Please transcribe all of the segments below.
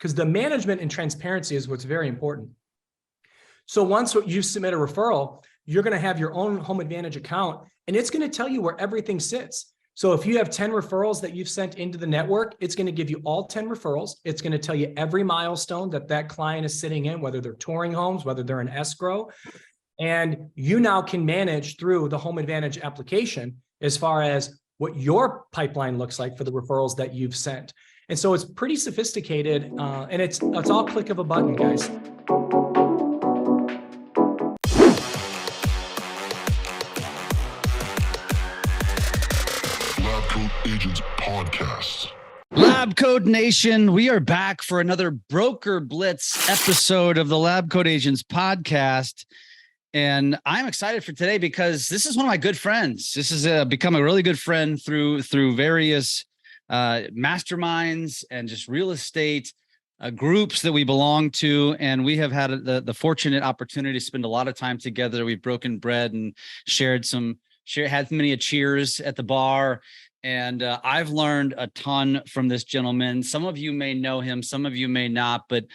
because the management and transparency is what's very important. So once you submit a referral, you're going to have your own Home Advantage account, and it's going to tell you where everything sits. So if you have 10 referrals that you've sent into the network, it's going to give you all 10 referrals. It's going to tell you every milestone that that client is sitting in, whether they're touring homes, whether they're in escrow. And you now can manage through the Home Advantage application as far as what your pipeline looks like for the referrals that you've sent. And so it's pretty sophisticated, and it's all click of a button, guys. LabCoatAgents podcast. LabCoat Nation, we are back for another Broker Blitz episode of the LabCoatAgents podcast. And I'm excited for today because this is one of my good friends. This has become a really good friend through various masterminds and just real estate groups that we belong to. And we have had the fortunate opportunity to spend a lot of time together. We've broken bread and had many cheers at the bar. And I've learned a ton from this gentleman. Some of you may know him, some of you may not, but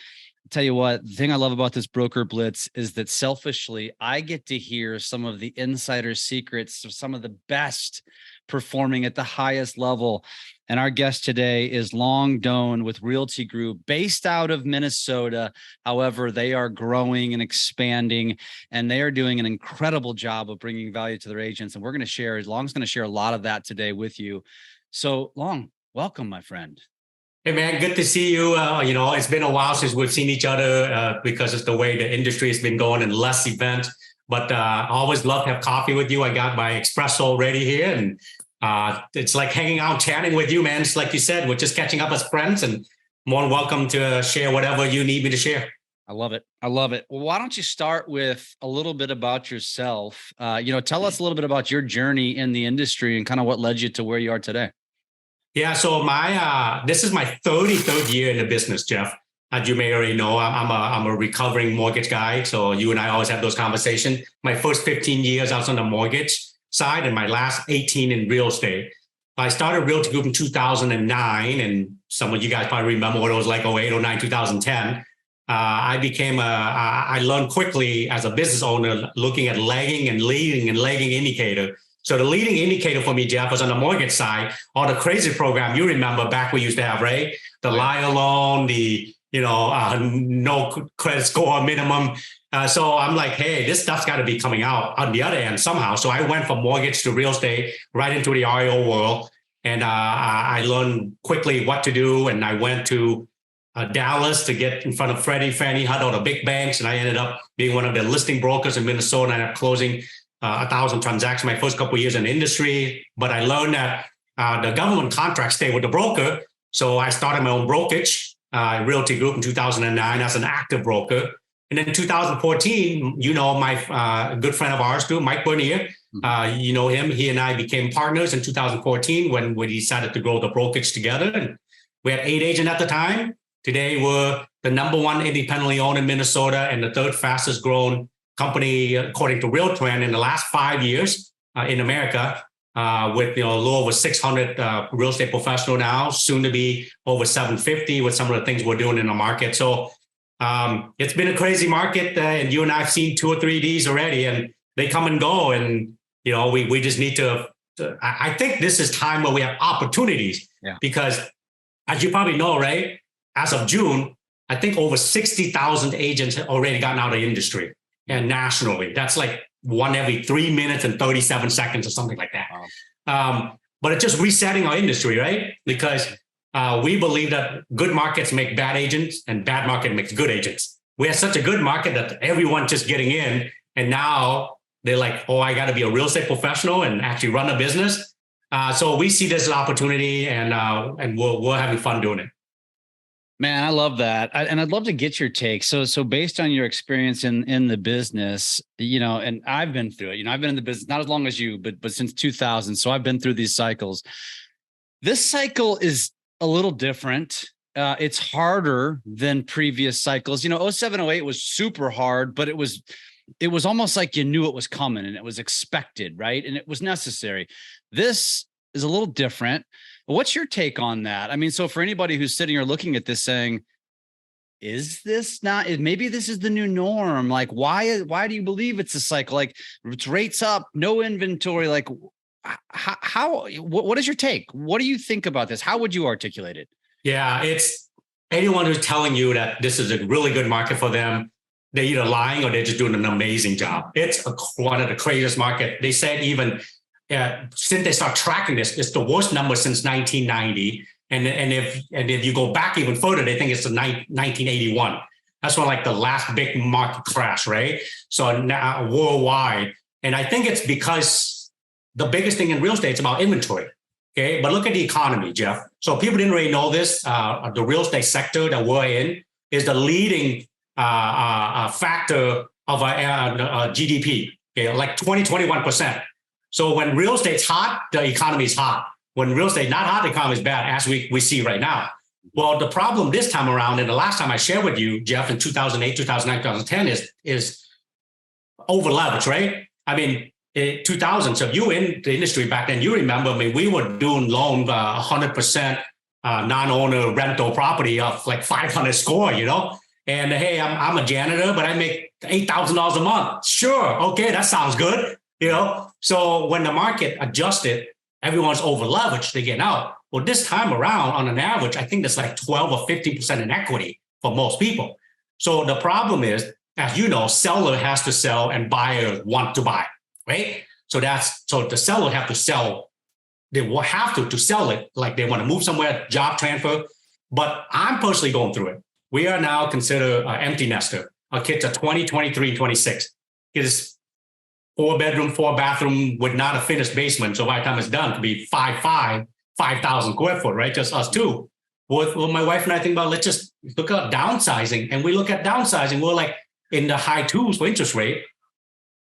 tell you what, the thing I love about this Broker Blitz is that selfishly, I get to hear some of the insider secrets of some of the best performing at the highest level. And our guest today is Doan with Realty Group, based out of Minnesota. However, they are growing and expanding, and they are doing an incredible job of bringing value to their agents. And we're going to share, Long's going to share a lot of that today with you. So Long, welcome, my friend. Hey man, good to see you. It's been a while since we've seen each other because of the way the industry has been going and less events. But I always love to have coffee with you. I got my espresso ready here, and it's like hanging out, chatting with you, man. It's like you said, we're just catching up as friends, and more than welcome to share whatever you need me to share. I love it. I love it. Well, why don't you start with a little bit about yourself? Tell us a little bit about your journey in the industry and kind of what led you to where you are today. Yeah, so this is my 33rd year in the business, Jeff. As you may already know, I'm a recovering mortgage guy. So you and I always have those conversations. My first 15 years, I was on the mortgage side, and my last 18 in real estate. I started Realty Group in 2009, and some of you guys probably remember what it was like 08, 09, 2010. I learned quickly as a business owner, looking at lagging and leading and lagging indicator. So the leading indicator for me, Jeff, was on the mortgage side, all the crazy program you remember back we used to have, right? The liar loan, the no credit score minimum. So I'm like, hey, this stuff's got to be coming out on the other end somehow. So I went from mortgage to real estate right into the REO world, and I learned quickly what to do. And I went to Dallas to get in front of Freddie, Fannie, had all the big banks, and I ended up being one of the listing brokers in Minnesota. And I ended up closing 1,000 transactions my first couple of years in the industry. But I learned that the government contracts stay with the broker. So I started my own brokerage, Realty Group, in 2009 as an active broker. And then in 2014, my good friend of ours too, Mike Bernier, you know him. He and I became partners in 2014 when we decided to grow the brokerage together. And we had 8 agents at the time. Today, we're the number 1 independently owned in Minnesota and the 3rd fastest growing company, according to RealTrend, in the last 5 years in America, with a little over 600 real estate professional now, soon to be over 750 with some of the things we're doing in the market. So it's been a crazy market, and you and I have seen 2 or 3 of these already, and they come and go. And we just need to. I think this is time where we have opportunities, because as you probably know, right, as of June, I think over 60,000 agents have already gotten out of the industry. And nationally, that's like 1 every 3 minutes and 37 seconds or something like that. Wow. But it's just resetting our industry, right? Because we believe that good markets make bad agents and bad market makes good agents. We have such a good market that everyone's just getting in. And now they're like, oh, I got to be a real estate professional and actually run a business. So we see this as an opportunity, and we're having fun doing it. Man, I love that. And I'd love to get your take. So based on your experience in the business, and I've been through it, I've been in the business, not as long as you, but since 2000. So I've been through these cycles. This cycle is a little different. It's harder than previous cycles. 07, 08 was super hard, but it was almost like you knew it was coming and it was expected, right? And it was necessary. This is a little different. What's your take on that? I mean, so for anybody who's sitting here looking at this saying, is this not, maybe this is the new norm? Like, why do you believe it's a cycle? Like, it's rates up, no inventory. Like, what is your take? What do you think about this? How would you articulate it? Yeah, it's anyone who's telling you that this is a really good market for them, they're either lying or they're just doing an amazing job. It's one of the craziest market. They said even since they start tracking this, it's the worst number since 1990. And if you go back even further, they think it's the 1981. That's when like the last big market crash, right? So now worldwide. And I think it's because the biggest thing in real estate is about inventory. Okay. But look at the economy, Jeff. So people didn't really know this. The real estate sector that we're in is the leading factor of our GDP, okay, like 21%. So when real estate's hot, the economy is hot. When real estate not hot, the economy is bad, as we see right now. Well, the problem this time around, and the last time I shared with you, Jeff, in 2008, 2009, 2010 is over leverage, right? I mean, 2000. So if you were in the industry back then, you remember, I mean, we were doing loan 100% non-owner rental property of like 500 score, you know? And hey, I'm a janitor, but I make $8,000 a month. Sure. Okay. That sounds good. You know? So when the market adjusted, everyone's over leveraged, they get out. Well, this time around, on an average, I think there's like 12 or 15% in equity for most people. So the problem is, as you know, seller has to sell and buyer want to buy, right? So the seller have to sell. They will have to sell it, like they want to move somewhere, job transfer. But I'm personally going through it. We are now considered an empty nester. Our kids are 20, 23, 26. It is 4-bedroom, 4-bathroom with not a finished basement. So by the time it's done, it could be 5,000 square foot, right? Just us two. Well, my wife and I think about, let's just look at downsizing. And we look at downsizing, we're like in the high 2s for interest rate,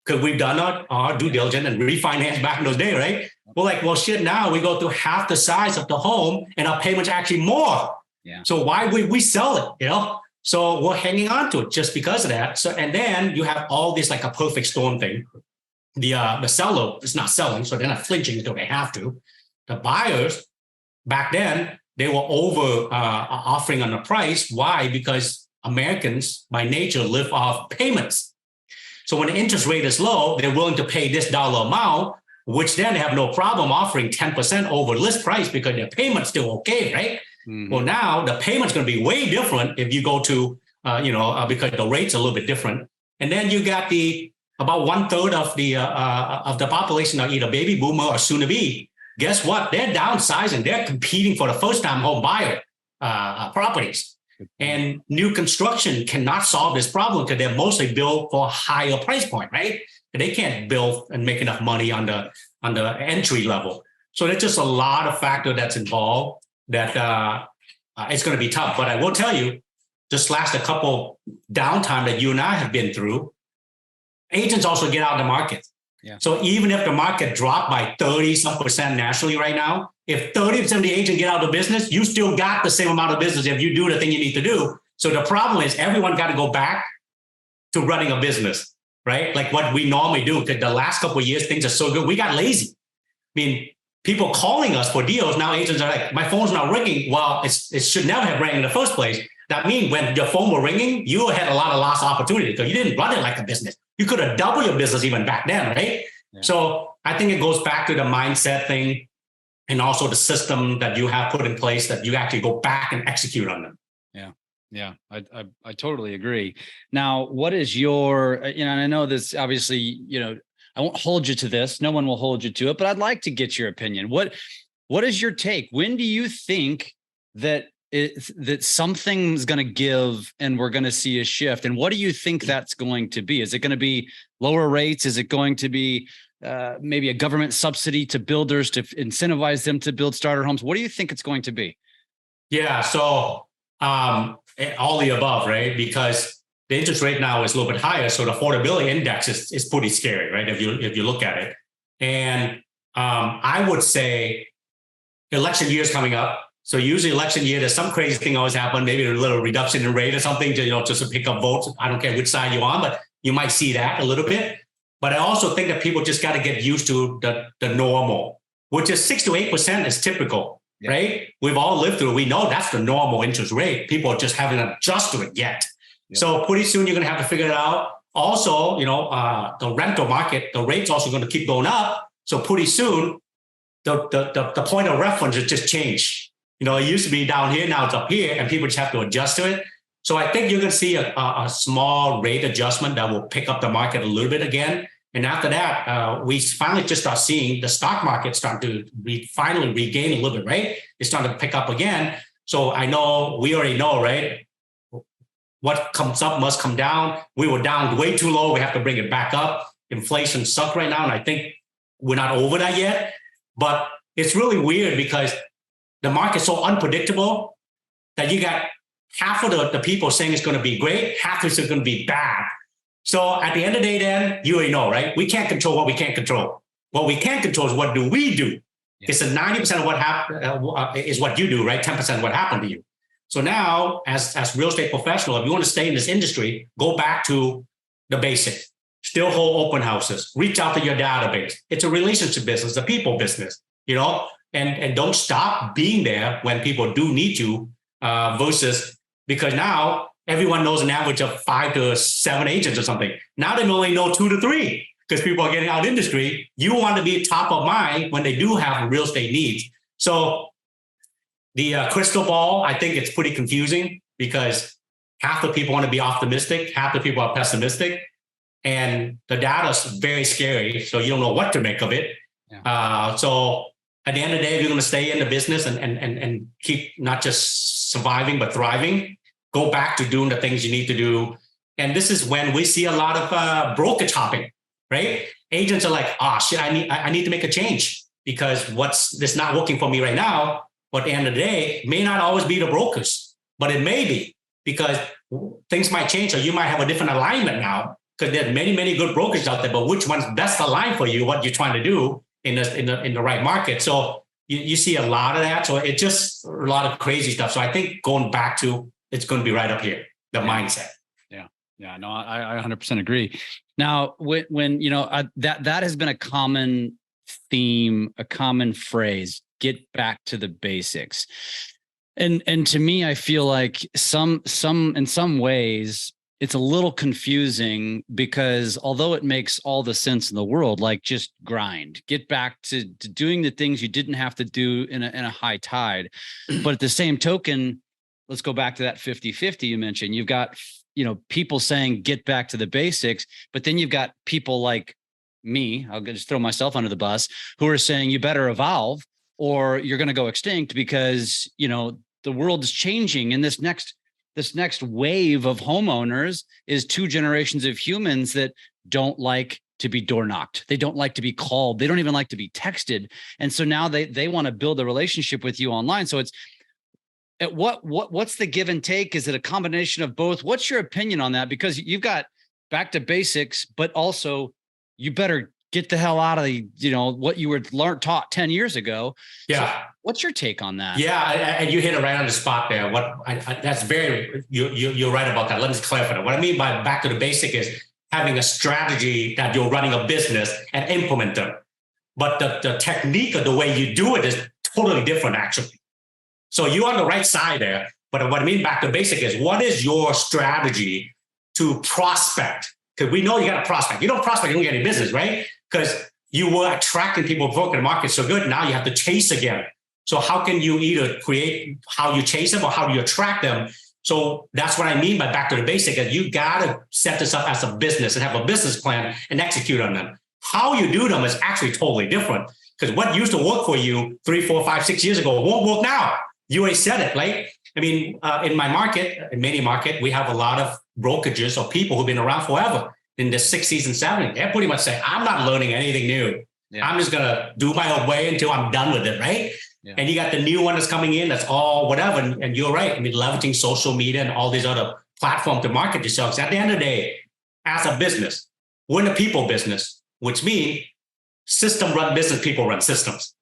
because we've done our due diligence and refinance back in those days, right? We're like, well, shit, now we go through half the size of the home and our payment's actually more. Yeah. So why would we sell it, you know? So we're hanging on to it just because of that. So, and then you have all this like a perfect storm thing. The seller is not selling, so they're not flinching until they have to. The buyers, back then, they were over offering on the price. Why? Because Americans, by nature, live off payments. So when the interest rate is low, they're willing to pay this dollar amount, which then they have no problem offering 10% over list price because their payment's still okay, right? Mm-hmm. Well, now the payment's going to be way different if you go to, because the rate's a little bit different. And then you got about 1/3 of the population are either baby boomer or soon to be. Guess what? They're downsizing. They're competing for the first time home buyer properties. And new construction cannot solve this problem because they're mostly built for a higher price point, right? They can't build and make enough money on the entry level. So there's just a lot of factor that's involved that it's going to be tough. But I will tell you, just last a couple downtime that you and I have been through, agents also get out of the market. Yeah. So even if the market dropped by 30% nationally right now, if 30% of the agents get out of business, you still got the same amount of business if you do the thing you need to do. So the problem is everyone got to go back to running a business, right? Like what we normally do, because the last couple of years, things are so good. We got lazy. I mean, people calling us for deals. Now agents are like, my phone's not ringing. Well, it should never have rang in the first place. That means when your phone were ringing, you had a lot of lost opportunity because you didn't run it like a business. You could have doubled your business even back then, right? Yeah. So I think it goes back to the mindset thing and also the system that you have put in place that you actually go back and execute on them. Yeah, I totally agree. Now, what is your, and I know this obviously, I won't hold you to this. No one will hold you to it, but I'd like to get your opinion. What is your take? When do you think that something's going to give and we're going to see a shift? And what do you think that's going to be? Is it going to be lower rates? Is it going to be maybe a government subsidy to builders to incentivize them to build starter homes? What do you think it's going to be? Yeah, so all the above, right? Because the interest rate now is a little bit higher, so the affordability index is pretty scary, right? If you look at it, and I would say election year is coming up. So usually election year, there's some crazy thing always happen, maybe a little reduction in rate or something, just to pick up votes. I don't care which side you're on, but you might see that a little bit. But I also think that people just got to get used to the normal, which is 6 to 8% is typical. right? We've all lived through it. We know that's the normal interest rate. People just haven't adjusted to it yet. Yep. So pretty soon you're going to have to figure it out. Also, the rental market, the rate's also going to keep going up. So pretty soon, the point of reference has just changed. It used to be down here, now it's up here, and people just have to adjust to it. So I think you're going to see a small rate adjustment that will pick up the market a little bit again. And after that, we finally just start seeing the stock market start to finally regain a little bit, right? It's starting to pick up again. So I know, we already know, right? What comes up must come down. We were down way too low. We have to bring it back up. Inflation sucks right now. And I think we're not over that yet. But it's really weird because the market's so unpredictable that you got half of the people saying it's going to be great, half of it's going to be bad. So at the end of the day, then you already know, right? We can't control what we can't control. What we can control is what do we do? Yeah. It's a 90% of what is what you do, right? 10% of what happened to you. So now, as real estate professional, if you want to stay in this industry, go back to the basic. Still hold open houses. Reach out to your database. It's a relationship business, a people business, and don't stop being there when people do need you. Versus because now everyone knows an average of 5 to 7 agents or something. Now they only know 2 to 3 because people are getting out of industry. You want to be top of mind when they do have real estate needs. So the crystal ball, I think it's pretty confusing because half the people want to be optimistic, half the people are pessimistic, and the data is very scary. So you don't know what to make of it. Yeah. So at the end of the day, if you're going to stay in the business and keep not just surviving, but thriving, go back to doing the things you need to do. And this is when we see a lot of brokerage hopping, right? Agents are like, shit, I need to make a change because this not working for me right now. But at the end of the day, it may not always be the brokers, but it may be because things might change or you might have a different alignment now because there are many, many good brokers out there, but which one's best aligned for you, what you're trying to do in the right market. So you see a lot of that. So it's just a lot of crazy stuff. So I think going back to, it's going to be right up here, the mindset. Yeah, no, I 100% agree. Now, when that has been a common theme, a common phrase, get back to the basics. And to me, I feel like in some ways, it's a little confusing because although it makes all the sense in the world, like just grind, get back to doing the things you didn't have to do in a high tide. But at the same token, let's go back to that 50-50 you mentioned. You've got, people saying get back to the basics, but then you've got people like me, I'll just throw myself under the bus, who are saying you better evolve or you're going to go extinct because, the world is changing and this next wave of homeowners is 2 generations of humans that don't like to be door knocked. They don't like to be called. They don't even like to be texted. And so now they want to build a relationship with you online. So it's what's the give and take? Is it a combination of both? What's your opinion on that? Because you've got back to basics, but also you better get the hell out of what you were taught 10 years ago. Yeah. So what's your take on that? Yeah. And you hit it right on the spot there. You're right about that. Let me just clarify that. What I mean by back to the basic is having a strategy that you're running a business and implement them. But the technique of the way you do it is totally different, actually. So you're on the right side there. But what I mean back to basic is what is your strategy to prospect? Because we know you got to prospect. You don't prospect, you don't get any business, right? Because you were attracting people, broken the market so good. Now you have to chase again. So how can you either create how you chase them or how do you attract them? So that's what I mean by back to the basic is you got to set this up as a business and have a business plan and execute on them. How you do them is actually totally different because what used to work for you 3, 4, 5, 6 years ago won't work now. You already said it, right? I mean, in my market, in many market, we have a lot of brokerages or people who've been around forever in the 60s and 70s. They're pretty much saying, I'm not learning anything new. Yeah. I'm just going to do my own way until I'm done with it, right? Yeah. And you got the new one that's coming in, that's all whatever. And you're right. I mean, leveraging social media and all these other platforms to market yourselves. At the end of the day, as a business, we're in a people business, which means system run business, people run systems.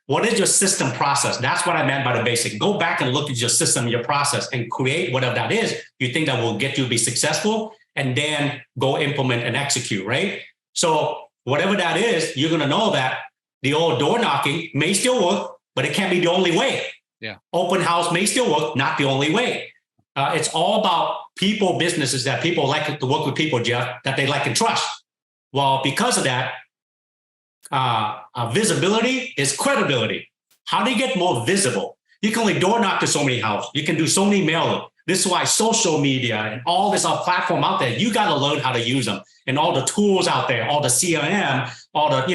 What is your system process? That's what I meant by the basic. Go back and look at your system, your process, and create whatever that is you think that will get you to be successful, and then go implement and execute, right? So whatever that is, you're going to know that the old door knocking may still work, but it can't be the only way. Yeah. Open house may still work, not the only way. It's all about people, businesses that people like to work with people, Jeff, that they like and trust. Well, because of that, visibility is credibility. How do you get more visible? You can only door knock to so many houses. You can do so many mailing. This is why social media and all this platform out there, you got to learn how to use them, and all the tools out there, all the CRM, all the,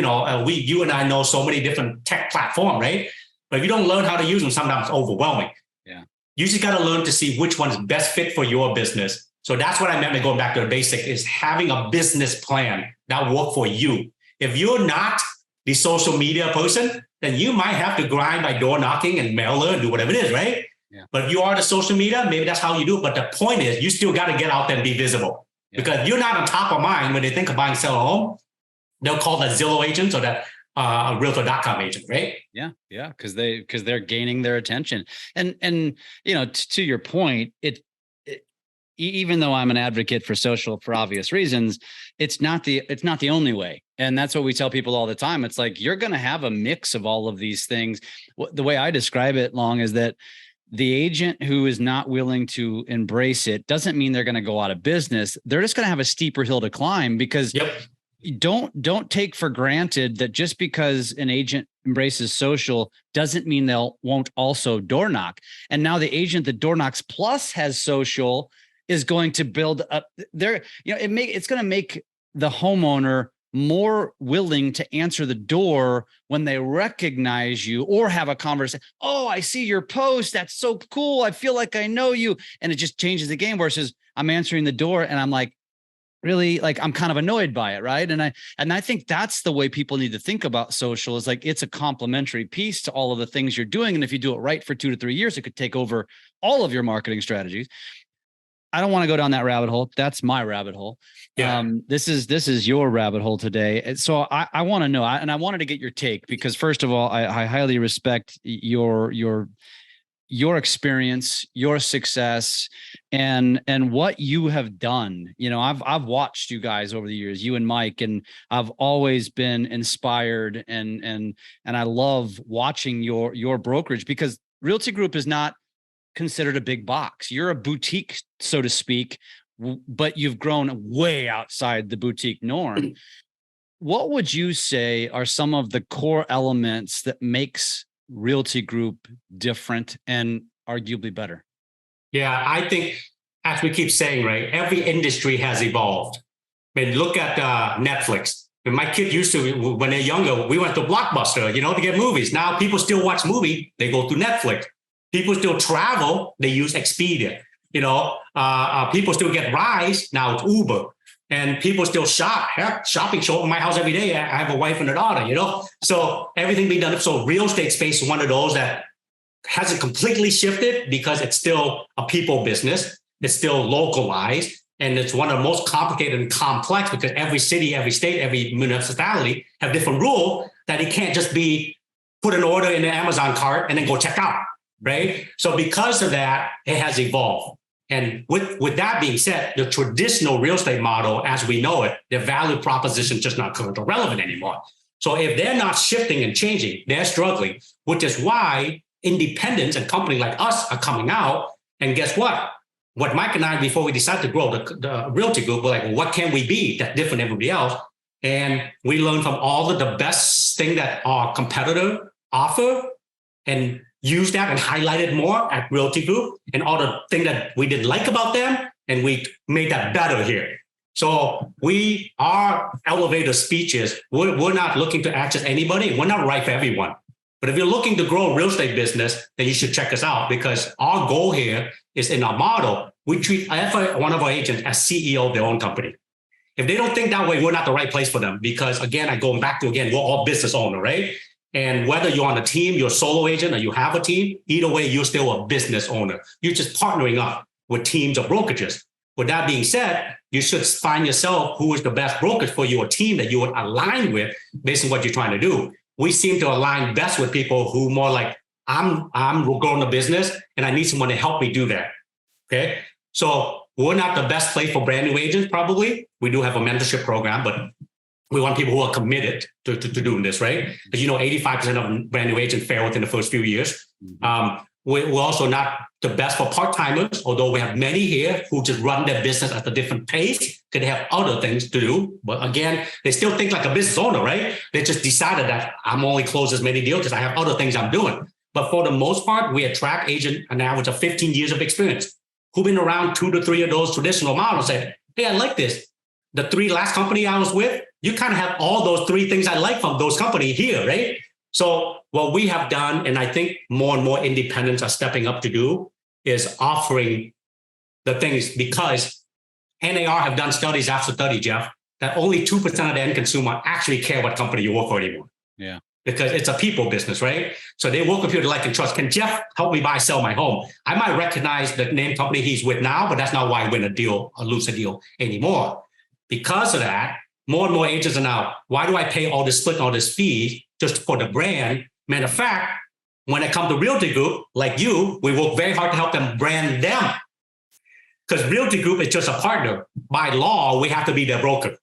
you and I know so many different tech platforms, right? But if you don't learn how to use them, sometimes it's overwhelming. Yeah. You just got to learn to see which one is best fit for your business. So that's what I meant by going back to the basic, is having a business plan that work for you. If you're not the social media person, then you might have to grind by door knocking and mailer and do whatever it is, right? Yeah. But if you are the social media, maybe that's how you do it. But the point is, you still got to get out there and be visible. Yeah. Because you're not on top of mind when they think of buying, selling a home. They'll call that Zillow agents or that Realtor.com agent, right? Yeah, yeah, because they're gaining their attention, and to your point, even though I'm an advocate for social for obvious reasons, it's not the only way, and that's what we tell people all the time. It's like you're going to have a mix of all of these things. The way I describe it, Long, is that the agent who is not willing to embrace it doesn't mean they're going to go out of business. They're just going to have a steeper hill to climb, because don't take for granted that just because an agent embraces social doesn't mean won't also door knock. And now the agent that door knocks plus has social is going to build up there. It's going to make the homeowner more willing to answer the door when they recognize you or have a conversation. Oh, I see your post. That's so cool. I feel like I know you. And it just changes the game versus I'm answering the door and I'm like, really, like, I'm kind of annoyed by it. Right. And I think that's the way people need to think about social, is like, it's a complementary piece to all of the things you're doing. And if you do it right for 2 to 3 years, it could take over all of your marketing strategies. I don't want to go down that rabbit hole. That's my rabbit hole. Yeah. This is your rabbit hole today. And so I want to know, and I wanted to get your take, because first of all, I highly respect your experience, your success, and what you have done. I've watched you guys over the years, you and Mike, and I've always been inspired, and I love watching your brokerage, because Realty Group is not considered a big box. You're a boutique, so to speak, but you've grown way outside the boutique norm. What would you say are some of the core elements that makes Realty Group different and arguably better? Yeah, I think, as we keep saying, right, every industry has evolved. I mean, look at Netflix. When my kid used to, when they're younger, we went to Blockbuster, to get movies. Now people still watch movies. They go through Netflix. People still travel. They use Expedia. People still get rides. Now it's Uber. And people still shop. Heck, shopping show up in my house every day. I have a wife and a daughter, So everything being done. So real estate space is one of those that hasn't completely shifted, because it's still a people business. It's still localized. And it's one of the most complicated and complex, because every city, every state, every municipality have different rules that it can't just be put an order in the Amazon cart and then go check out. Right. So because of that, it has evolved. And with that being said, the traditional real estate model, as we know it, the value proposition is just not current or relevant anymore. So if they're not shifting and changing, they're struggling, which is why independents and companies like us are coming out. And guess what? What Mike and I, before we decided to grow the Realty Group, we're like, well, what can we be that's different than everybody else? And we learned from all of the best thing that our competitor offer, and use that and highlight it more at Realty Group, and all the thing that we didn't like about them, and we made that better here. So our elevator speeches, we're not looking to access anybody. We're not right for everyone. But if you're looking to grow a real estate business, then you should check us out, because our goal here is, in our model, we treat every one of our agents as CEO of their own company. If they don't think that way, we're not the right place for them, because again, we're all business owner, right? And whether you're on a team, you're a solo agent, or you have a team, either way, you're still a business owner. You're just partnering up with teams of brokerages. With that being said, you should find yourself who is the best brokerage for your team that you would align with based on what you're trying to do. We seem to align best with people who more like, I'm growing a business and I need someone to help me do that. Okay. So we're not the best place for brand new agents, probably. We do have a mentorship program, but We want people who are committed to doing this, right? Because 85% of brand new agents fail within the first few years. We're also not the best for part-timers, although we have many here who just run their business at a different pace because they have other things to do. But again, they still think like a business owner, right? They just decided that I'm only close as many deals because I have other things I'm doing. But for the most part, we attract agents an average of 15 years of experience who've been around 2 to 3 of those traditional models. Say, hey, I like this. The 3 last company I was with, you kind of have all those 3 things I like from those companies here, right? So what we have done, and I think more and more independents are stepping up to do, is offering the things, because NAR have done studies after study, Jeff, that only 2% of the end consumer actually care what company you work for anymore. Yeah. Because it's a people business, right? So they work with you to like and trust. Can Jeff help me sell my home? I might recognize the name company he's with now, but that's not why I win a deal or lose a deal anymore. Because of that, more and more agents are now, why do I pay all this split, all this fee just for the brand? Matter of fact, when it comes to Realty Group, like you, we work very hard to help them brand them. Because Realty Group is just a partner. By law, we have to be their broker.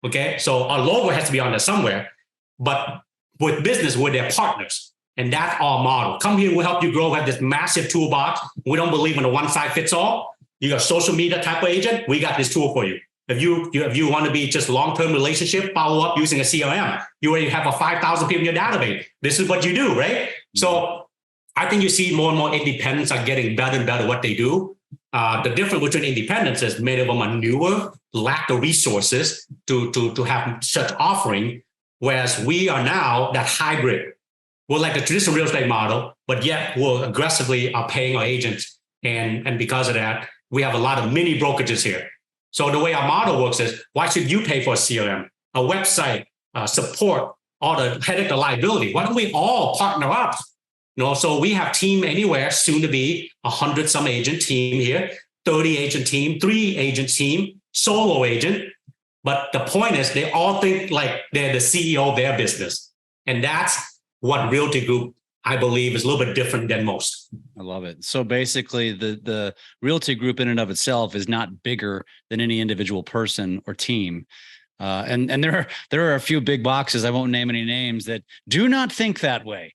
Okay, so our logo has to be on there somewhere. But with business, we're their partners. And that's our model. Come here, we'll help you grow. We have this massive toolbox. We don't believe in a one size fits all. You got a social media type of agent, we got this tool for you. If you want to be just long-term relationship, follow up using a CRM, you already have a 5,000 people in your database. This is what you do, right? So I think you see more and more independents are getting better and better at what they do. The difference between independents is many of them are newer, lack the resources to have such offering, whereas we are now that hybrid. We're like the traditional real estate model, but yet we're aggressively are paying our agents. And because of that, we have a lot of mini brokerages here. So the way our model works is, why should you pay for a CRM, a website, support, all the headache, the liability? Why don't we all partner up? So we have team anywhere, soon to be 100 some agent team here, 30 agent team, 3 agent team, solo agent. But the point is, they all think like they're the CEO of their business. And that's what Realty Group, I believe, is a little bit different than most. I love it. So basically the Realty Group in and of itself is not bigger than any individual person or team. And there are a few big boxes, I won't name any names, that do not think that way.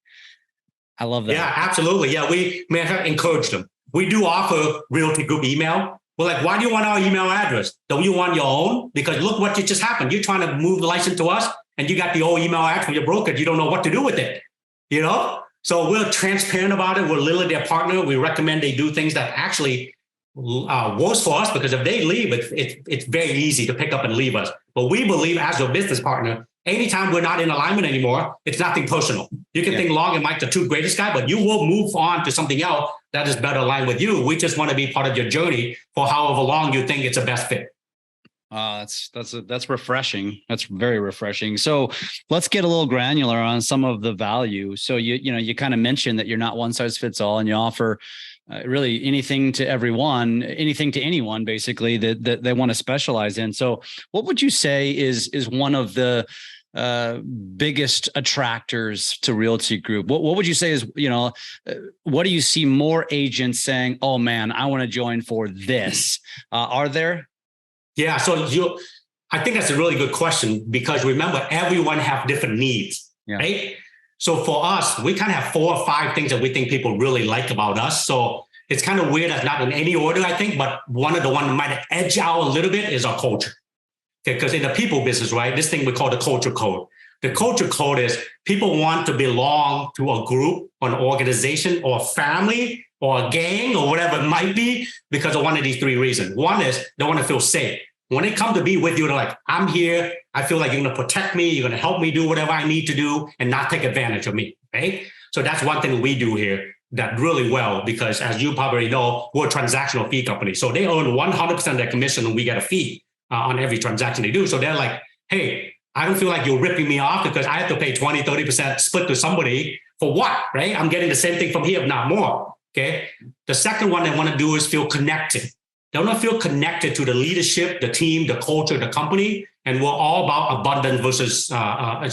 I love that. Yeah, absolutely. Yeah, we may have encouraged them. We do offer Realty Group email. We're like, why do you want our email address? Don't you want your own? Because look what just happened. You're trying to move the license to us and you got the old email address from your broker. You don't know what to do with it, So we're transparent about it. We're literally their partner. We recommend they do things that actually works for us, because if they leave, it's very easy to pick up and leave us. But we believe as your business partner, anytime we're not in alignment anymore, it's nothing personal. You can think Long and Mike, the 2 greatest guys, but you will move on to something else that is better aligned with you. We just want to be part of your journey for however long you think it's a best fit. That's refreshing. That's very refreshing. So let's get a little granular on some of the value. So you kind of mentioned that you're not one size fits all, and you offer really anything to everyone, anything to anyone, basically that they want to specialize in. So what would you say is one of the biggest attractors to Realty Group? What would you say is, what do you see more agents saying, oh man, I want to join for this? Are there? Yeah, so I think that's a really good question, because remember, everyone have different needs, right? So for us, we kind of have 4 or 5 things that we think people really like about us. So it's kind of weird that's not in any order, I think, but one of the ones that might edge out a little bit is our culture. Because in the people business, right, this thing we call the culture code. The culture code is people want to belong to a group or an organization or a family or a gang or whatever it might be because of one of these 3 reasons. One is they want to feel safe. When they come to be with you, they're like, I'm here. I feel like you're going to protect me. You're going to help me do whatever I need to do and not take advantage of me, right? So that's one thing we do here that really well, because as you probably know, we're a transactional fee company. So they earn 100% of their commission and we get a fee on every transaction they do. So they're like, hey, I don't feel like you're ripping me off because I have to pay 20, 30% split to somebody for what, right? I'm getting the same thing from here, if not more, okay? The second one they want to do is feel connected. They want to feel connected to the leadership, the team, the culture, the company, and we're all about abundance versus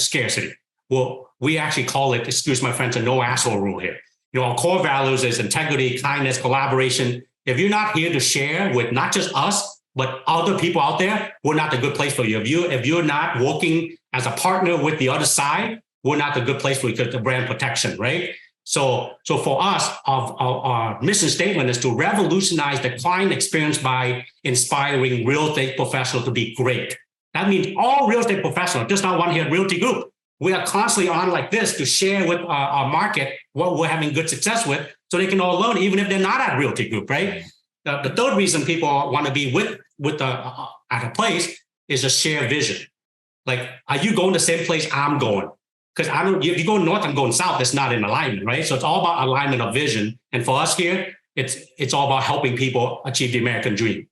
scarcity. Well, we actually call it, excuse my French, a no asshole rule here. Our core values is integrity, kindness, collaboration. If you're not here to share with not just us, but other people out there, we're not a good place for you. If you're not working as a partner with the other side, we're not a good place for the brand protection, right? So for us, our mission statement is to revolutionize the client experience by inspiring real estate professionals to be great. That means all real estate professionals, just not one here at Realty Group. We are constantly on like this to share with our market what we're having good success with, so they can all learn, even if they're not at Realty Group, right? The third reason people want to be at a place is a shared vision. Like, are you going the same place I'm going? Because if you go north, I'm going south. It's not in alignment, right? So it's all about alignment of vision. And for us here, it's all about helping people achieve the American dream,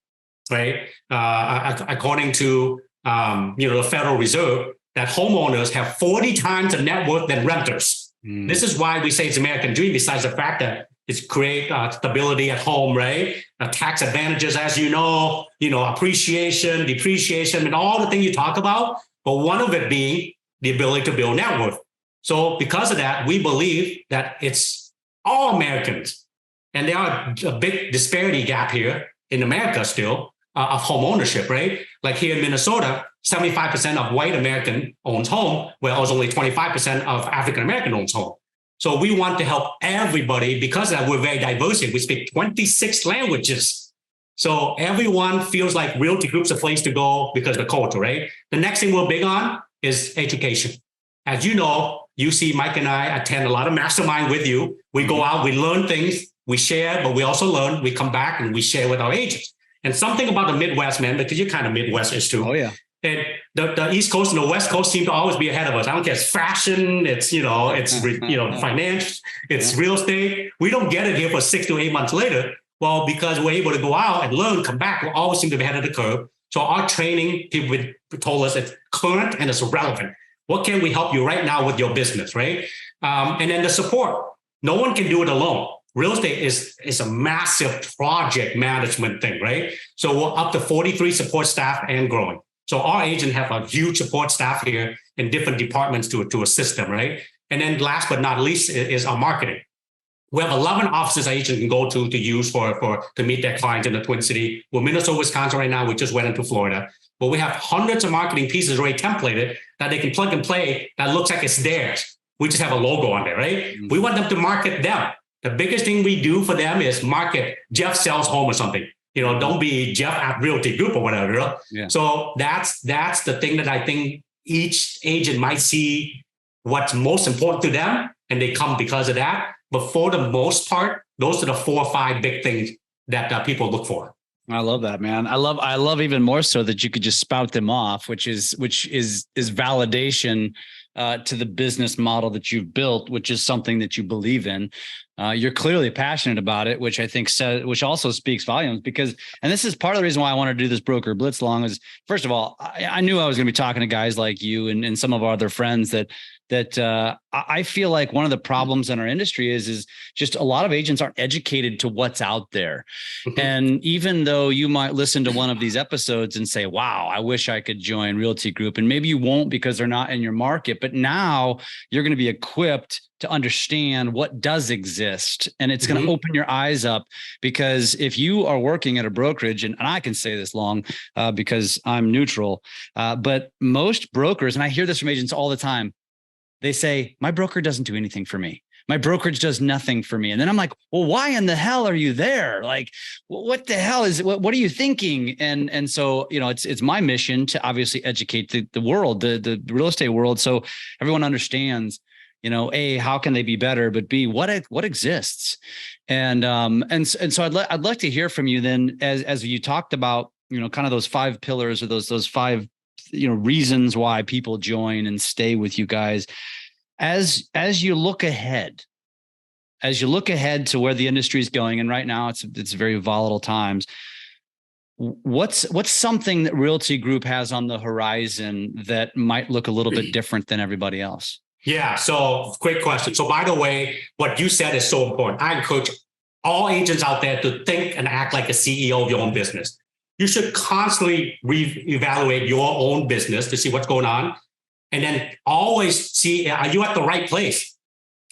right? According to the Federal Reserve, that homeowners have 40 times the net worth than renters. This is why we say it's American dream, besides the fact that it's create stability at home, right? Tax advantages, as you know, appreciation, depreciation, and all the things you talk about. But one of it being the ability to build net worth. So because of that, we believe that it's all Americans. And there are a big disparity gap here in America still of home ownership, right? Like here in Minnesota, 75% of white American owns home, whereas only 25% of African American owns home. So we want to help everybody. Because of that, we're very diverse here. We speak 26 languages. So everyone feels like Realty Group's a place to go because of the culture, right? The next thing we're big on is education. As you know, you see Mike and I attend a lot of mastermind with you. We go out, we learn things, we share, but we also learn, we come back and we share with our agents. And something about the Midwest, man, because you're kind of Midwestish too. Oh, yeah. And the East Coast and the West Coast seem to always be ahead of us. I don't care. It's fashion. It's, finance. It's real estate. We don't get it here for 6 to 8 months later. Well, because we're able to go out and learn, come back, we always seem to be ahead of the curve. So our training, people told us it's current and it's relevant. What can we help you right now with your business, right? And then the support. No one can do it alone. Real estate is a massive project management thing, right? So we're up to 43 support staff and growing. So our agents have a huge support staff here in different departments to assist them, right? And then last but not least is our marketing. We have 11 offices our agents can go to use to meet their clients in the Twin City. We're Minnesota, Wisconsin right now. We just went into Florida. But we have hundreds of marketing pieces already templated that they can plug and play that looks like it's theirs. We just have a logo on there, right? We want them to market them. The biggest thing we do for them is market Jeff sells home or something. Don't be Jeff at Realty Group or whatever. Yeah. So that's the thing that I think each agent might see what's most important to them, and they come because of that. But for the most part, those are the 4 or 5 big things that people look for. I love that, man. I love even more so that you could just spout them off, which is validation to the business model that you've built, which is something that you believe in. You're clearly passionate about it, which I think which also speaks volumes, because, and this is part of the reason why I want to do this broker blitz long is, first of all, I knew I was going to be talking to guys like you and some of our other friends that I feel like one of the problems in our industry is just a lot of agents aren't educated to what's out there. Mm-hmm. And even though you might listen to one of these episodes and say, wow, I wish I could join Realty Group, and maybe you won't because they're not in your market, but now you're going to be equipped to understand what does exist. And it's going to open your eyes up, because if you are working at a brokerage, and I can say this long because I'm neutral, but most brokers, and I hear this from agents all the time, they say, my broker doesn't do anything for me. My brokerage does nothing for me. And then I'm like, well, why in the hell are you there? Like, what the hell is, what are you thinking? And so, it's my mission to obviously educate the world, the real estate world. So everyone understands, A, how can they be better, but B, what exists. And so I'd like to hear from you then, as you talked about, kind of those 5 pillars, or those 5, reasons why people join and stay with you guys. As you look ahead to where the industry is going, and right now it's very volatile times. What's something that Realty Group has on the horizon that might look a little bit different than everybody else? Yeah. So great question. So by the way, what you said is so important. I encourage all agents out there to think and act like a CEO of your own business. You should constantly reevaluate your own business to see what's going on. And then always see, are you at the right place?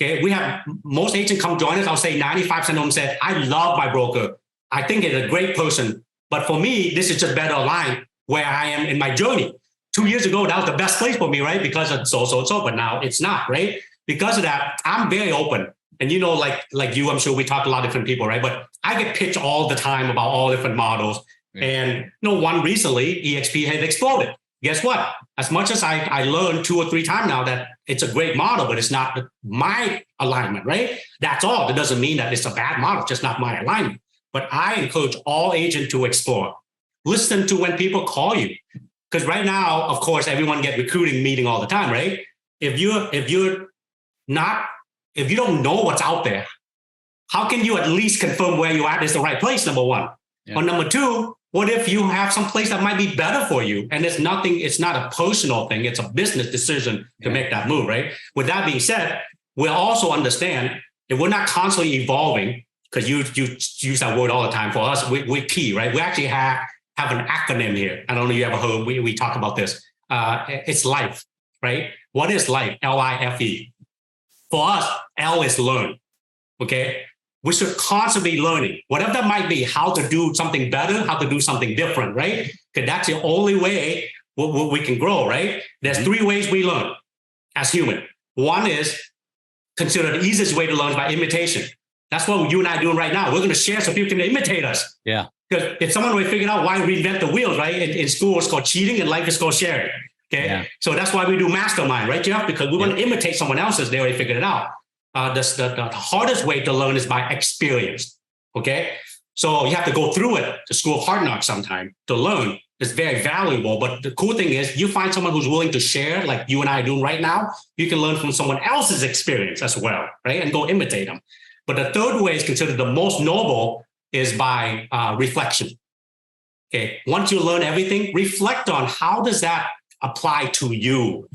Okay. We have most agents come join us. I'll say 95% of them said, I love my broker. I think it's a great person. But for me, this is just better aligned where I am in my journey. 2 years ago, that was the best place for me, right? Because it's so, but now it's not, right? Because of that, I'm very open. And you know, like you, I'm sure we talk to a lot of different people, right? But I get pitched all the time about all different models. Yeah. And one recently, EXP has exploded. Guess what? As much as I learned 2 or 3 times now that it's a great model, but it's not my alignment, right? That's all. That doesn't mean that it's a bad model, it's just not my alignment. But I encourage all agents to explore. Listen to when people call you. Because right now, of course, everyone get recruiting meeting all the time, right? If you don't know what's out there, how can you at least confirm where you're at is the right place, number one? Yeah. Or number two, what if you have some place that might be better for you? And it's not a personal thing, it's a business decision to make that move, right? With that being said, we'll also understand if we're not constantly evolving, because you use that word all the time. For us, we P, right? We actually have an acronym here. I don't know if you ever heard, we talk about this. It's life, right? What is life? LIFE. For us, L is learn, okay? We should constantly be learning, whatever that might be, how to do something better, how to do something different, right? Because that's the only way we can grow, right? There's 3 ways we learn as human. One is considered the easiest way to learn by imitation. That's what you and I are doing right now. We're going to share so people can imitate us. Yeah. Because if someone would figure out why reinvent the wheels, right? In school, it's called cheating and life is called sharing. Okay. Yeah. So that's why we do mastermind, right, Jeff? Because we want to imitate someone else's. They already figured it out. The hardest way to learn is by experience. Okay. So you have to go through it, the school of hard knocks sometime to learn. It's very valuable. But the cool thing is you find someone who's willing to share, like you and I are doing right now, you can learn from someone else's experience as well, right? And go imitate them. But the third way is considered the most noble is by reflection. Okay. Once you learn everything, reflect on how does that apply to you.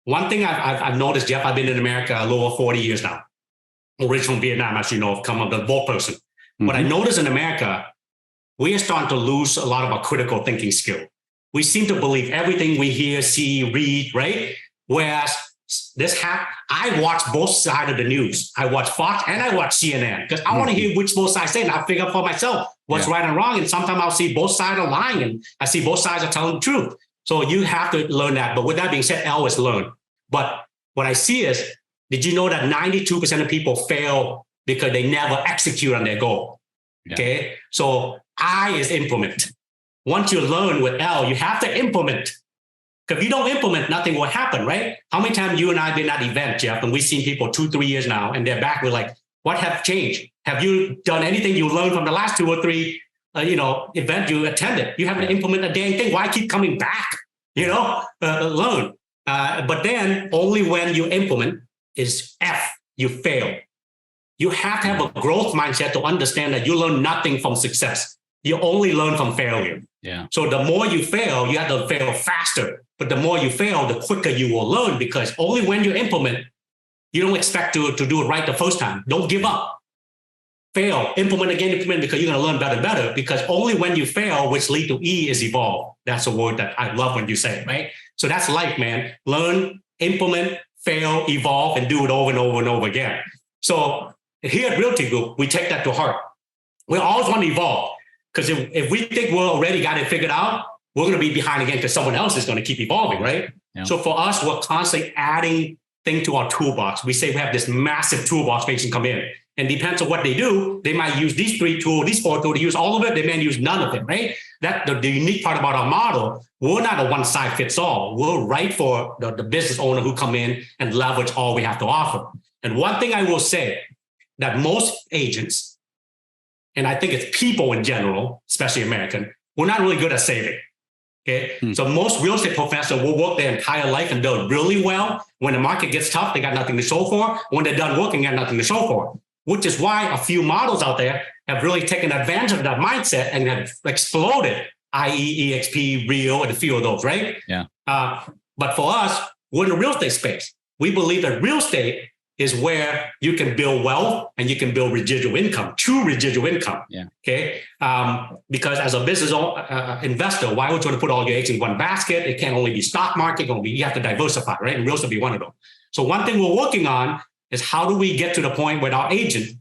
One thing I've noticed, Jeff, I've been in America a little over 40 years now. Originally from Vietnam, as you know, I've come up the boat person. Mm-hmm. What I noticed in America, we are starting to lose a lot of our critical thinking skill. We seem to believe everything we hear, see, read, right? Whereas I watch both sides of the news. I watch Fox and I watch CNN because I want to hear which both sides say, and I'll figure out for myself what's right and wrong. And sometimes I'll see both sides are lying and I see both sides are telling the truth. So you have to learn that. But with that being said, L is learn. But what I see is, did you know that 92% of people fail because they never execute on their goal? Yeah. Okay. So I is implement. Once you learn with L, you have to implement. Because if you don't implement, nothing will happen, right? How many times you and I have been at an event, Jeff, and we've seen people 2-3 years now, and they're back. We're like, what have changed? Have you done anything you learned from the last 2 or 3 event you attended? You haven't implemented a dang thing. Why keep coming back? Learn. But then only when you implement is F, you fail. You have to have a growth mindset to understand that you learn nothing from success. You only learn from failure. Yeah. So the more you fail, you have to fail faster. But the more you fail, the quicker you will learn, because only when you implement, you don't expect to do it right the first time. Don't give up. Fail, implement again, because you're going to learn better, because only when you fail, which lead to E, is evolve. That's a word that I love when you say it, right? So that's life, man. Learn, implement, fail, evolve, and do it over and over and over again. So here at Realty Group, we take that to heart. We always want to evolve, because if we think we're already got it figured out, we're going to be behind again because someone else is going to keep evolving, right? Yeah. So for us, we're constantly adding things to our toolbox. We say we have this massive toolbox where you can come in. And depends on what they do, they might use these 3 tools, these 4 tools, they use all of it, they may use none of it, right? That's the unique part about our model. We're not a one size fits all. We're right for the business owner who come in and leverage all we have to offer. And one thing I will say, that most agents, and I think it's people in general, especially American, we're not really good at saving. Okay. So most real estate professionals will work their entire life and do really well. When the market gets tough, they got nothing to show for. When they're done working, they got nothing to show for. Which is why a few models out there have really taken advantage of that mindset and have exploded, i.e. EXP, Real, and a few of those, right? Yeah. But for us, we're in the real estate space. We believe that real estate is where you can build wealth and you can build residual income, true residual income. Yeah. Okay. Because as a business investor, why would you want to put all your eggs in one basket? It can't only be stock market. You have to diversify, right? And real estate be one of them. So one thing we're working on is how do we get to the point where our agent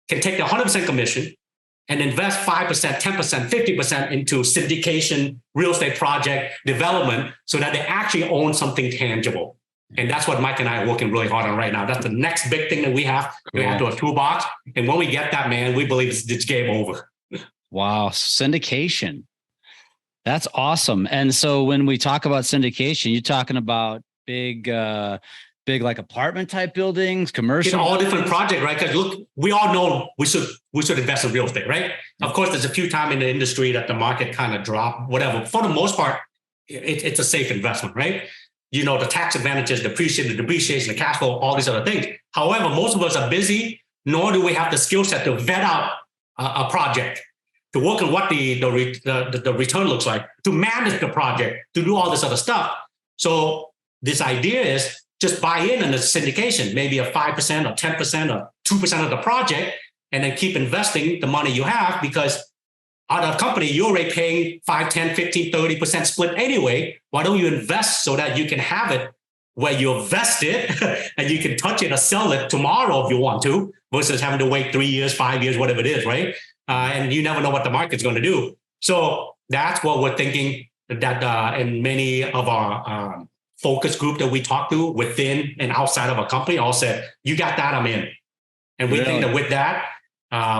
can take the 100% commission and invest 5%, 10%, 50% into syndication, real estate project development so that they actually own something tangible. And that's what Mike and I are working really hard on right now. That's the next big thing that we have to add to a toolbox. And when we get that, man, we believe it's game over. Wow. Syndication. That's awesome. And so when we talk about syndication, you're talking about big like apartment type buildings, commercial, all different projects, right? Because look, we all know we should invest in real estate, right? Of course, there's a few times in the industry that the market kind of dropped, whatever. For the most part, it's a safe investment, right? You know, the tax advantages, the depreciation, the cash flow, all these other things. However, most of us are busy, nor do we have the skill set to vet out a project, to work on what the return looks like, to manage the project, to do all this other stuff. So this idea is just buy in the syndication, maybe a 5% or 10% or 2% of the project, and then keep investing the money you have, because out of company, you're already paying 5, 10, 15, 30% split anyway. Why don't you invest so that you can have it where you invest it and you can touch it or sell it tomorrow if you want to, versus having to wait 3 years, 5 years, whatever it is, right? And you never know what the market's going to do. So that's what we're thinking that in many of our focus group that we talk to within and outside of a company all said, you got that, I'm in. And we think that with that,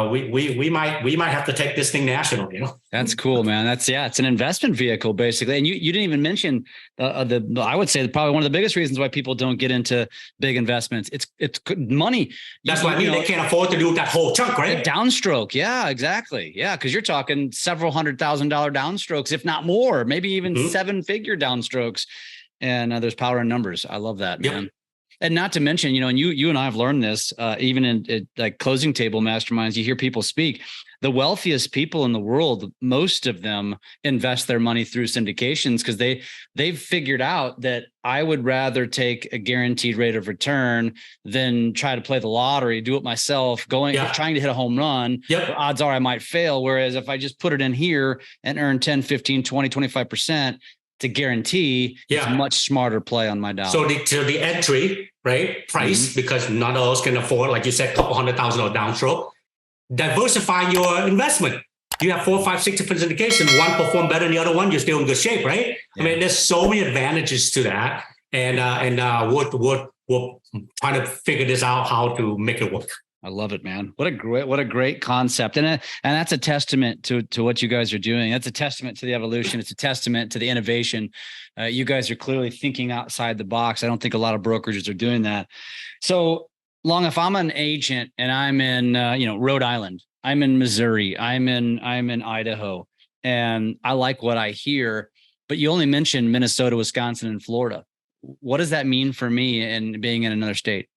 we might have to take this thing national, you know. That's cool, man. It's an investment vehicle basically. And you didn't even mention I would say probably one of the biggest reasons why people don't get into big investments. It's money. That's why they can't afford to do that whole chunk, right? Downstroke. Yeah, exactly. Yeah. Cause you're talking several $100,000 downstrokes, if not more, maybe even 7-figure downstrokes. And there's power in numbers. I love that, man. And not to mention, you know, and you and I have learned this, even in like closing table masterminds, you hear people speak. The wealthiest people in the world, most of them invest their money through syndications because they've figured out that I would rather take a guaranteed rate of return than try to play the lottery, do it myself, trying to hit a home run. Odds are I might fail. Whereas if I just put it in here and earn 10, 15, 20, 25%, to guarantee, it's a much smarter play on my dollar. So the entry, right, price, because none of us can afford, like you said, a couple $100,000 downstroke. Diversify your investment. You have 4, 5, 6 different syndications. One perform better than the other one. You're still in good shape, right? I mean, there's so many advantages to that, and we're trying to figure this out how to make it work. I love it, man. What a great concept. And that's a testament to what you guys are doing. That's a testament to the evolution. It's a testament to the innovation. You guys are clearly thinking outside the box. I don't think a lot of brokerages are doing that. So Long, if I'm an agent and I'm in, Rhode Island, I'm in Missouri, I'm in Idaho, and I like what I hear, but you only mentioned Minnesota, Wisconsin, and Florida. What does that mean for me in being in another state?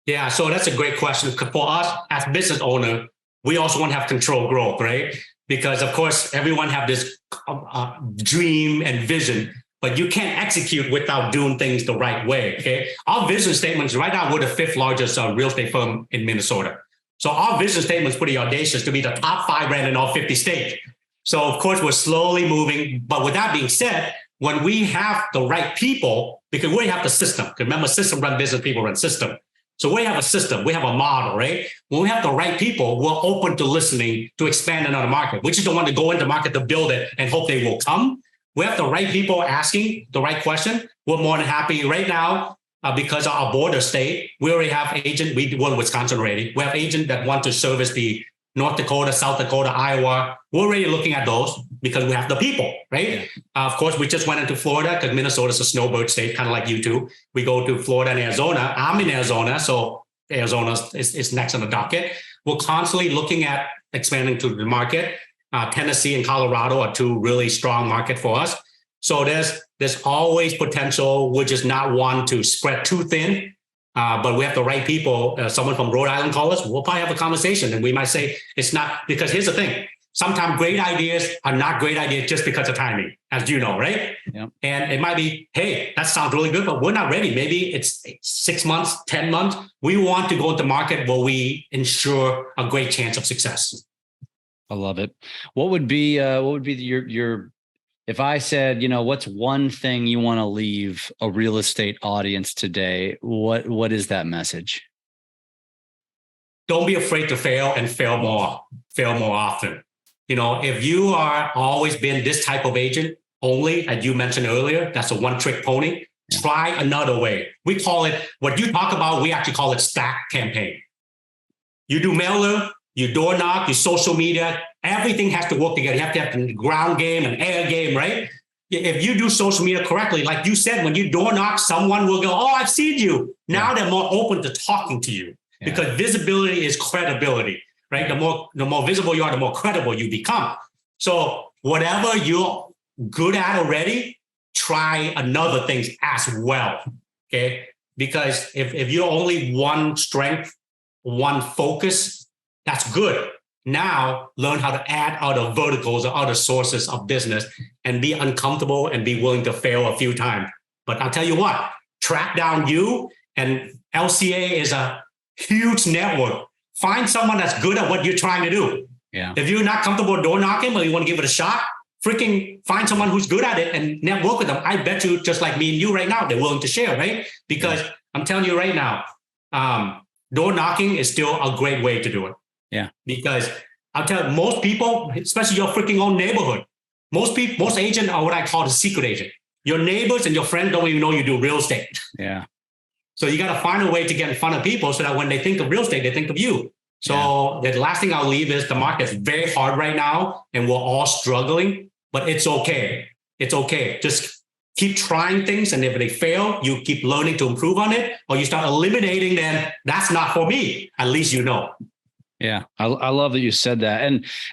Yeah, so that's a great question. For us as business owner, we also want to have control growth, right? Because of course, everyone have this dream and vision, but you can't execute without doing things the right way, okay? Our vision statements, right now, we're the 5th largest real estate firm in Minnesota. So our vision statement is pretty audacious to be the top 5 brand in all 50 states. So of course, we're slowly moving. But with that being said, when we have the right people, because we have the system, because remember, system run business, people run system. So we have a system, we have a model, right? When we have the right people, we're open to listening to expand another market. We just don't want to go into market to build it and hope they will come. We have the right people asking the right question. We're more than happy right now because our border state, we already have agent. We were in Wisconsin already. We have agents that want to service the North Dakota, South Dakota, Iowa. We're already looking at those because we have the people, right? Of course, we just went into Florida because Minnesota's a snowbird state, kind of like you two. We go to Florida and Arizona. I'm in Arizona, so Arizona is next on the docket. We're constantly looking at expanding to the market. Tennessee and Colorado are 2 really strong markets for us. So there's always potential. We're just not one to spread too thin. But we have the right people. Someone from Rhode Island call us, we'll probably have a conversation and we might say it's not, because here's the thing. Sometimes great ideas are not great ideas just because of timing, as you know, right? Yep. And it might be, hey, that sounds really good, but we're not ready.Maybe it's 6 months, 10 months. We want to go into market where we ensure a great chance of success. I love it. What would be your if I said, what's one thing you want to leave a real estate audience today? What is that message? don't be afraid to fail and fail more often. If you are always been this type of agent only, as you mentioned earlier, that's a one-trick pony. Yeah. Try another way. We call it, what you talk about, we actually call it stack campaign. You do mailer, you door knock, you social media, everything has to work together. You have to have the ground game and air game, right? If you do social media correctly, like you said, when you door knock, someone will go, oh, I've seen you. Now they're more open to talking to you because visibility is credibility, right? The more visible you are, the more credible you become. So whatever you're good at already, try another things as well, okay? Because if you're only one strength, one focus, that's good. Now learn how to add other verticals or other sources of business and be uncomfortable and be willing to fail a few times. But I'll tell you what, track down you, and LCA is a huge network. Find someone that's good at what you're trying to do. Yeah. If you're not comfortable door knocking or you want to give it a shot, freaking find someone who's good at it and network with them. I bet you, just like me and you right now, they're willing to share, right? Because I'm telling you right now, door knocking is still a great way to do it. Yeah. Because I'll tell you, most people, especially your freaking own neighborhood, most agents are what I call the secret agent. Your neighbors and your friends don't even know you do real estate. Yeah. So you got to find a way to get in front of people so that when they think of real estate, they think of you. So the last thing I'll leave is the market's very hard right now and we're all struggling, but it's okay. It's okay. Just keep trying things. And if they fail, you keep learning to improve on it, or you start eliminating them. That's not for me. At least you know. Yeah, I love that you said that.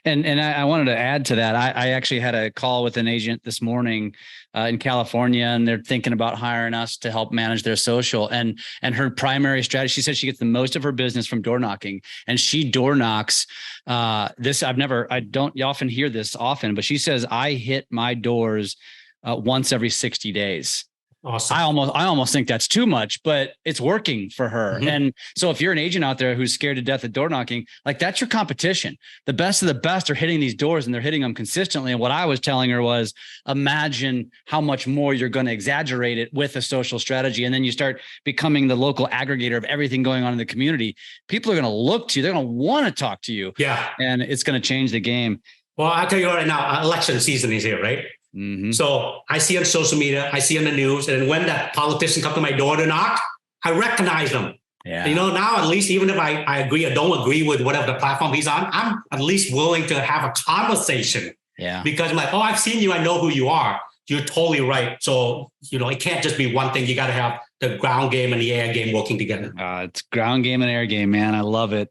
And I wanted to add to that. I actually had a call with an agent this morning in California, and they're thinking about hiring us to help manage their social. And her primary strategy, she said she gets the most of her business from door knocking, and she door knocks. You often hear this often, but she says, I hit my doors once every 60 days. Awesome. I almost think that's too much, but it's working for her. Mm-hmm. And so if you're an agent out there who's scared to death of door knocking, like that's your competition. The best of the best are hitting these doors and they're hitting them consistently. And what I was telling her was, imagine how much more you're going to exaggerate it with a social strategy. And then you start becoming the local aggregator of everything going on in the community. People are going to look to you. They're going to want to talk to you. Yeah. And it's going to change the game. Well, I'll tell you right now, election season is here, right? Mm-hmm. So I see on social media, I see on the news, and when that politician comes to my door to knock, I recognize them. Yeah. Now at least, even if I agree or don't agree with whatever the platform he's on, I'm at least willing to have a conversation. Yeah. Because I'm like, oh, I've seen you. I know who you are. You're totally right. So, it can't just be one thing. You got to have the ground game and the air game working together. It's ground game and air game, man. I love it.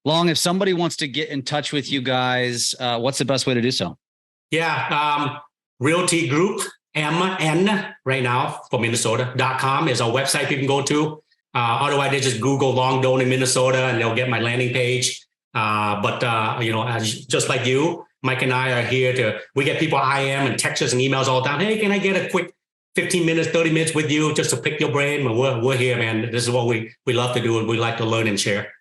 Long, if somebody wants to get in touch with you guys, what's the best way to do so? Yeah. Realty Group, MN right now for Minnesota.com is our website you can go to. Otherwise, they just Google Long Doan in Minnesota and they'll get my landing page. Just like you, Mike and I are here we get people IM and text us and emails all the time. Hey, can I get a quick 15 minutes, 30 minutes with you just to pick your brain? We're here, man. This is what we love to do and we like to learn and share.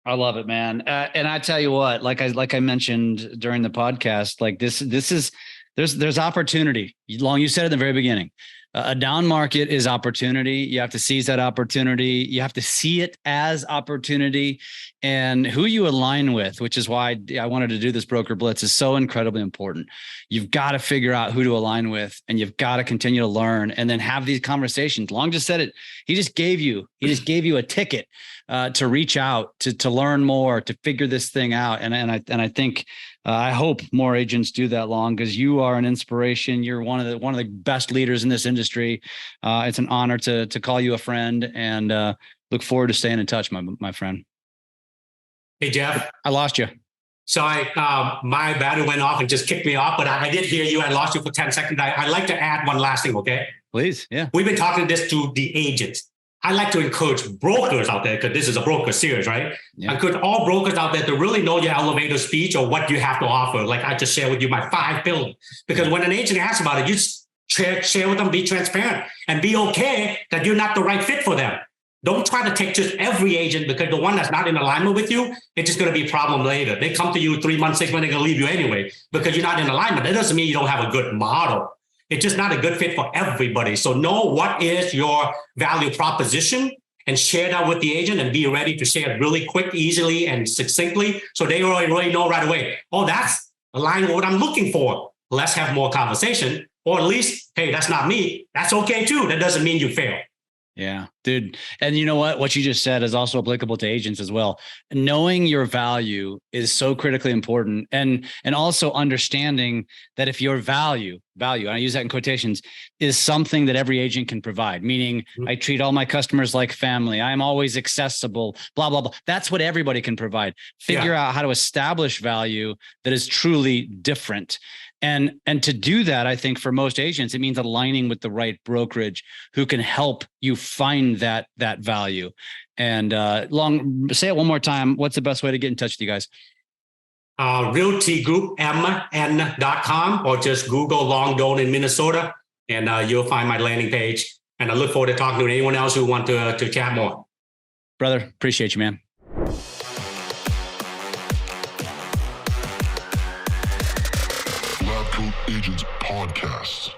I love it, man. And I tell you what, like I mentioned during the podcast, like this is, there's opportunity. Long, you said at the very beginning, a down market is opportunity. You have to seize that opportunity. You have to see it as opportunity, and who you align with, which is why I wanted to do this Broker Blitz, is so incredibly important. You've got to figure out who to align with, and you've got to continue to learn and then have these conversations. Long just said it. He just gave you a ticket to reach out, to learn more, to figure this thing out. And I think, I hope more agents do that, Long, because you are an inspiration. You're one of the best leaders in this industry. It's an honor to call you a friend, and look forward to staying in touch, my friend. Hey, Jeff. I lost you. Sorry, my battery went off and just kicked me off, but I did hear you. I lost you for 10 seconds. I'd like to add one last thing, okay? Please, yeah. We've been talking this to the agents. I like to encourage brokers out there, because this is a broker series, right? Yeah. I encourage all brokers out there to really know your elevator speech or what you have to offer. Like I just shared with you my 5 pillars. Because when an agent asks about it, you share with them, be transparent, and be okay that you're not the right fit for them. Don't try to take just every agent, because the one that's not in alignment with you, it's just going to be a problem later. They come to you 3 months, 6 months, they're going to leave you anyway because you're not in alignment. That doesn't mean you don't have a good model. It's just not a good fit for everybody. So know what is your value proposition and share that with the agent and be ready to share it really quick, easily, and succinctly. So they already know right away, oh, that's aligned with what I'm looking for. Let's have more conversation. Or at least, hey, that's not me. That's okay too. That doesn't mean you fail. Yeah, dude. And you know what? What you just said is also applicable to agents as well. Knowing your value is so critically important. And also understanding that if your value, and I use that in quotations, is something that every agent can provide, meaning I treat all my customers like family. I'm always accessible, blah, blah, blah. That's what everybody can provide. Figure out how to establish value that is truly different. And to do that, I think for most agents, it means aligning with the right brokerage who can help you find that value. And say it one more time. What's the best way to get in touch with you guys? Realty Group, mn.com, or just Google Long Doan in Minnesota, and you'll find my landing page. And I look forward to talking to anyone else who want to chat more. Brother, appreciate you, man. LabCoatAgents Podcast.